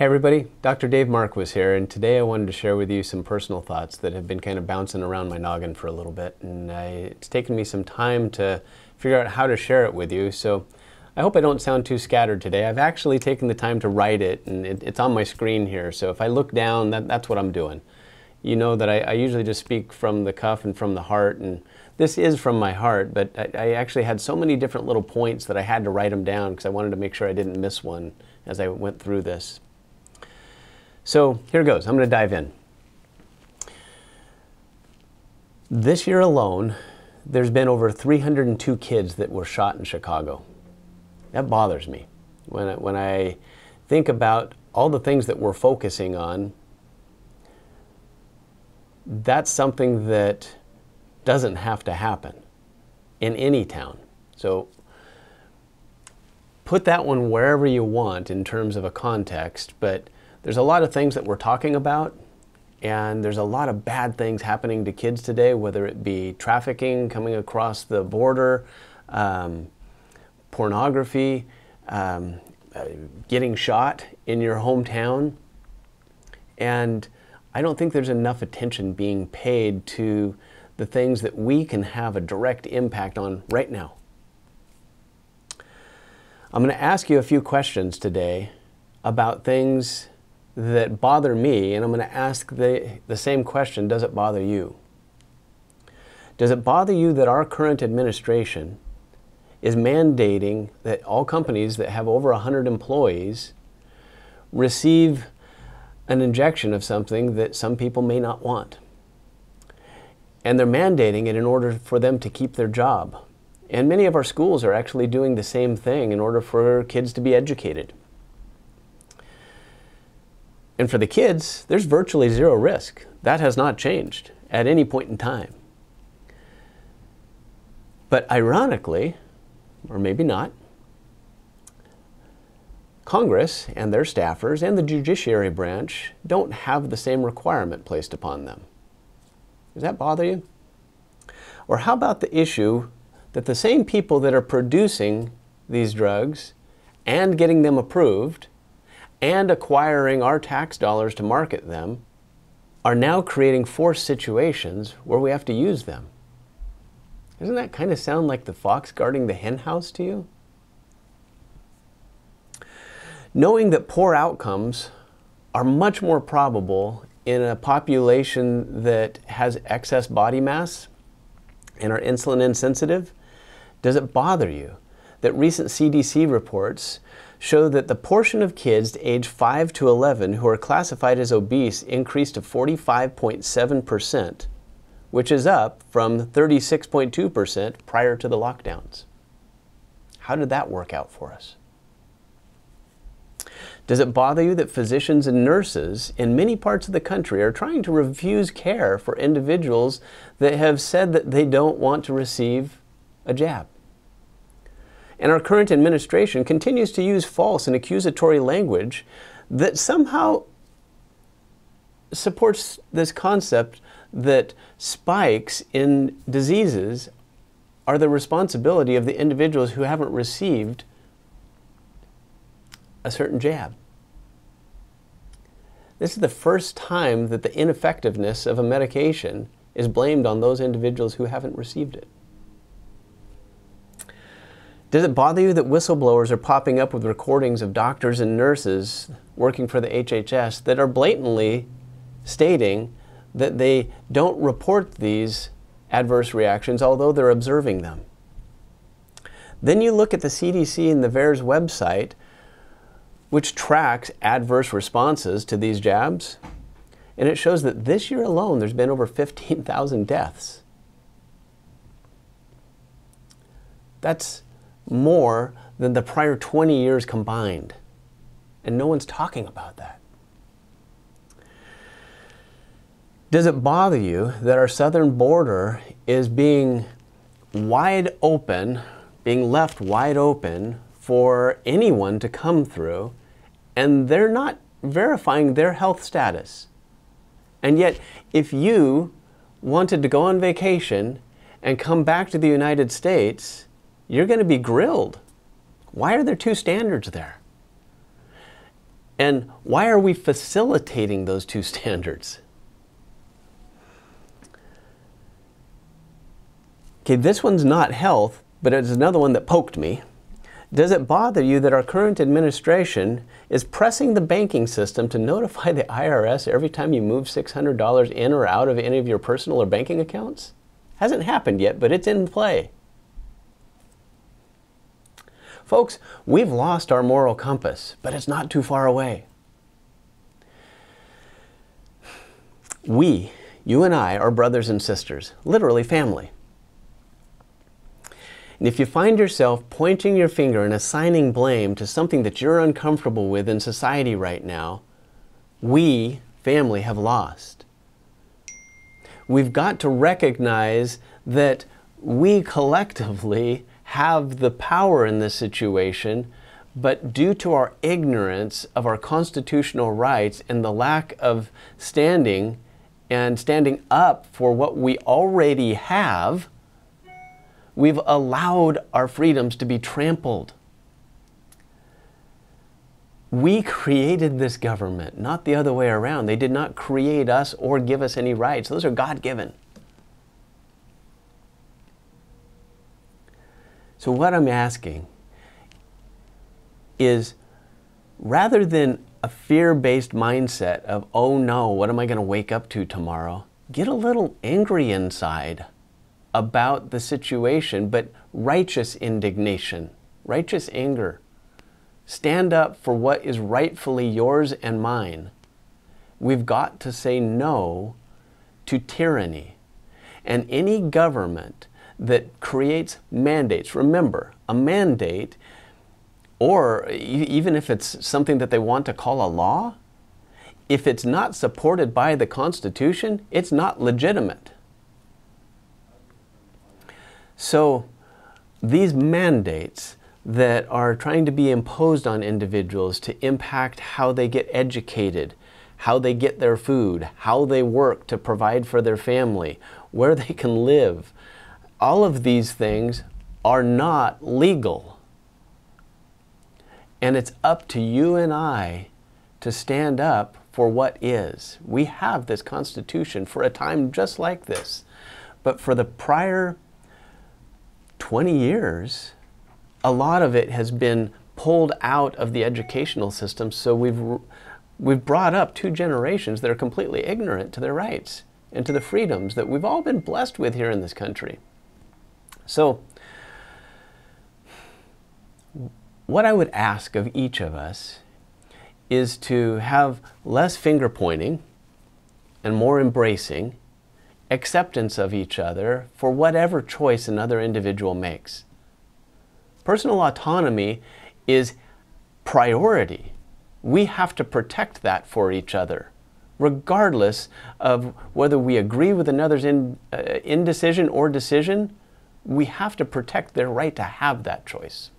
Hey everybody, Dr. Dave Marquis here, and today I wanted to share with you some personal thoughts that have been kind of bouncing around my noggin for a little bit, and it's taken me some time to figure out how to share it with you, so I hope I don't sound too scattered today. I've actually taken the time to write it, and it's on my screen here, so if I look down, that's what I'm doing. You know that I usually just speak from the cuff and from the heart, and this is from my heart, but I actually had so many different little points that I had to write them down because I wanted to make sure I didn't miss one as I went through this. So here goes. I'm going to dive in. This year alone, there's been over 302 kids that were shot in Chicago. That bothers me. When I think about all the things that we're focusing on, that's something that doesn't have to happen in any town. So put that one wherever you want in terms of a context, but there's a lot of things that we're talking about, and there's a lot of bad things happening to kids today, whether it be trafficking coming across the border, pornography, getting shot in your hometown. And I don't think there's enough attention being paid to the things that we can have a direct impact on right now. I'm going to ask you a few questions today about things that bother me, and I'm going to ask the same question: does it bother you? Does it bother you that our current administration is mandating that all companies that have over 100 employees receive an injection of something that some people may not want? And they're mandating it in order for them to keep their job. And many of our schools are actually doing the same thing in order for kids to be educated. And for the kids, there's virtually zero risk. That has not changed at any point in time. But ironically, or maybe not, Congress and their staffers and the judiciary branch don't have the same requirement placed upon them. Does that bother you? Or how about the issue that the same people that are producing these drugs and getting them approved and acquiring our tax dollars to market them are now creating forced situations where we have to use them? Doesn't that kind of sound like the fox guarding the hen house to you? Knowing that poor outcomes are much more probable in a population that has excess body mass and are insulin insensitive, does it bother you that recent CDC reports show that the portion of kids age 5 to 11 who are classified as obese increased to 45.7%, which is up from 36.2% prior to the lockdowns? How did that work out for us? Does it bother you that physicians and nurses in many parts of the country are trying to refuse care for individuals that have said that they don't want to receive a jab? And our current administration continues to use false and accusatory language that somehow supports this concept that spikes in diseases are the responsibility of the individuals who haven't received a certain jab. This is the first time that the ineffectiveness of a medication is blamed on those individuals who haven't received it. Does it bother you that whistleblowers are popping up with recordings of doctors and nurses working for the HHS that are blatantly stating that they don't report these adverse reactions although they're observing them? Then you look at the CDC and the VAERS website, which tracks adverse responses to these jabs, and it shows that this year alone there's been over 15,000 deaths. That's more than the prior 20 years combined, and no one's talking about that. Does it bother you that our southern border is being wide open, being left wide open for anyone to come through, and they're not verifying their health status? And yet, if you wanted to go on vacation and come back to the United States, you're going to be grilled. Why are there two standards there? And why are we facilitating those two standards? Okay, this one's not health, but it's another one that poked me. Does it bother you that our current administration is pressing the banking system to notify the IRS every time you move $600 in or out of any of your personal or banking accounts? Hasn't happened yet, but it's in play. Folks, we've lost our moral compass, but it's not too far away. We, you and I, are brothers and sisters, literally family. And if you find yourself pointing your finger and assigning blame to something that you're uncomfortable with in society right now, we, family, have lost. We've got to recognize that we collectively have the power in this situation, but due to our ignorance of our constitutional rights and the lack of standing up for what we already have, we've allowed our freedoms to be trampled. We created this government, not the other way around. They did not create us or give us any rights. Those are God-given. So what I'm asking is, rather than a fear-based mindset of, oh no, what am I going to wake up to tomorrow? Get a little angry inside about the situation, but righteous indignation, righteous anger. Stand up for what is rightfully yours and mine. We've got to say no to tyranny. And any government that creates mandates, remember, a mandate, or even if it's something that they want to call a law, if it's not supported by the Constitution, it's not legitimate. So these mandates that are trying to be imposed on individuals to impact how they get educated, how they get their food, how they work to provide for their family, where they can live, all of these things are not legal. And it's up to you and I to stand up for what is. We have this Constitution for a time just like this. But for the prior 20 years, a lot of it has been pulled out of the educational system, so we've brought up two generations that are completely ignorant to their rights and to the freedoms that we've all been blessed with here in this country. So, what I would ask of each of us is to have less finger pointing and more embracing, acceptance of each other for whatever choice another individual makes. Personal autonomy is priority. We have to protect that for each other, regardless of whether we agree with another's indecision or decision. We have to protect their right to have that choice.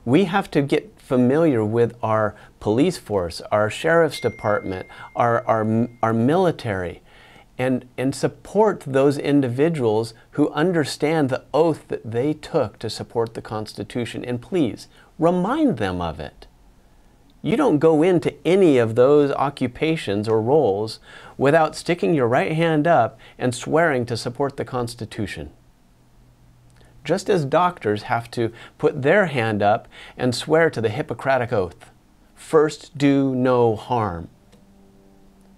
We have to get familiar with our police force, our sheriff's department, our military, and support those individuals who understand the oath that they took to support the Constitution. And please, remind them of it. You don't go into any of those occupations or roles without sticking your right hand up and swearing to support the Constitution. Just as doctors have to put their hand up and swear to the Hippocratic Oath. First, do no harm.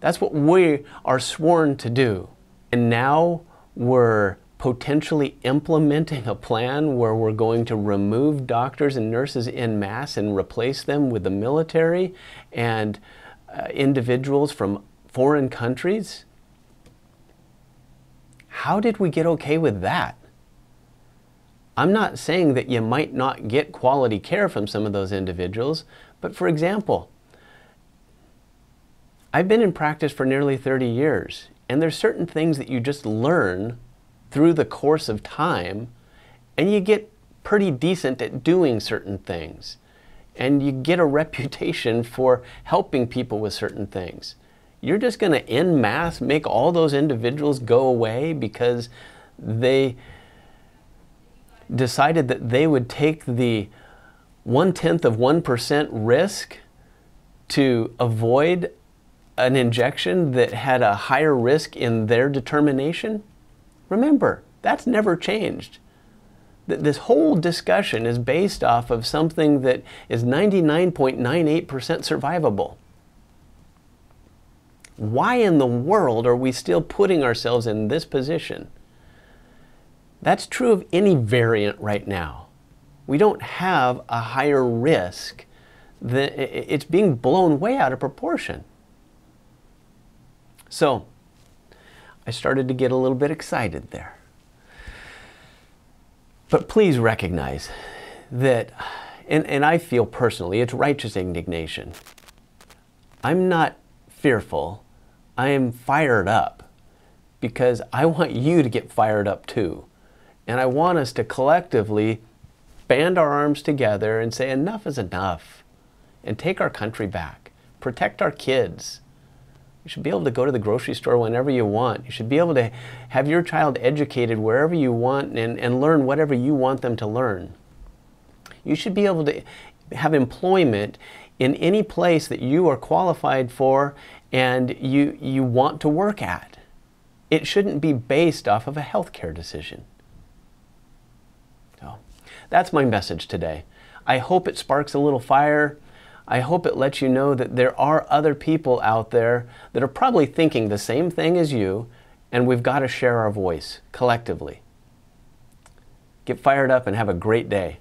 That's what we are sworn to do. And now we're potentially implementing a plan where we're going to remove doctors and nurses en masse and replace them with the military and individuals from foreign countries. How did we get okay with that? I'm not saying that you might not get quality care from some of those individuals, but for example, I've been in practice for nearly 30 years, and there's certain things that you just learn through the course of time, and you get pretty decent at doing certain things. And you get a reputation for helping people with certain things. You're just going to en masse make all those individuals go away because they decided that they would take the 0.1% risk to avoid an injection that had a higher risk in their determination? Remember, that's never changed. This whole discussion is based off of something that is 99.98% survivable. Why in the world are we still putting ourselves in this position? That's true of any variant right now. We don't have a higher risk. It's being blown way out of proportion. So, I started to get a little bit excited there. But please recognize that, and I feel personally, it's righteous indignation. I'm not fearful. I am fired up because I want you to get fired up too. And I want us to collectively band our arms together and say enough is enough and take our country back. Protect our kids. You should be able to go to the grocery store whenever you want. You should be able to have your child educated wherever you want and learn whatever you want them to learn. You should be able to have employment in any place that you are qualified for and you want to work at. It shouldn't be based off of a healthcare decision. So, that's my message today. I hope it sparks a little fire. I hope it lets you know that there are other people out there that are probably thinking the same thing as you, and we've got to share our voice collectively. Get fired up and have a great day.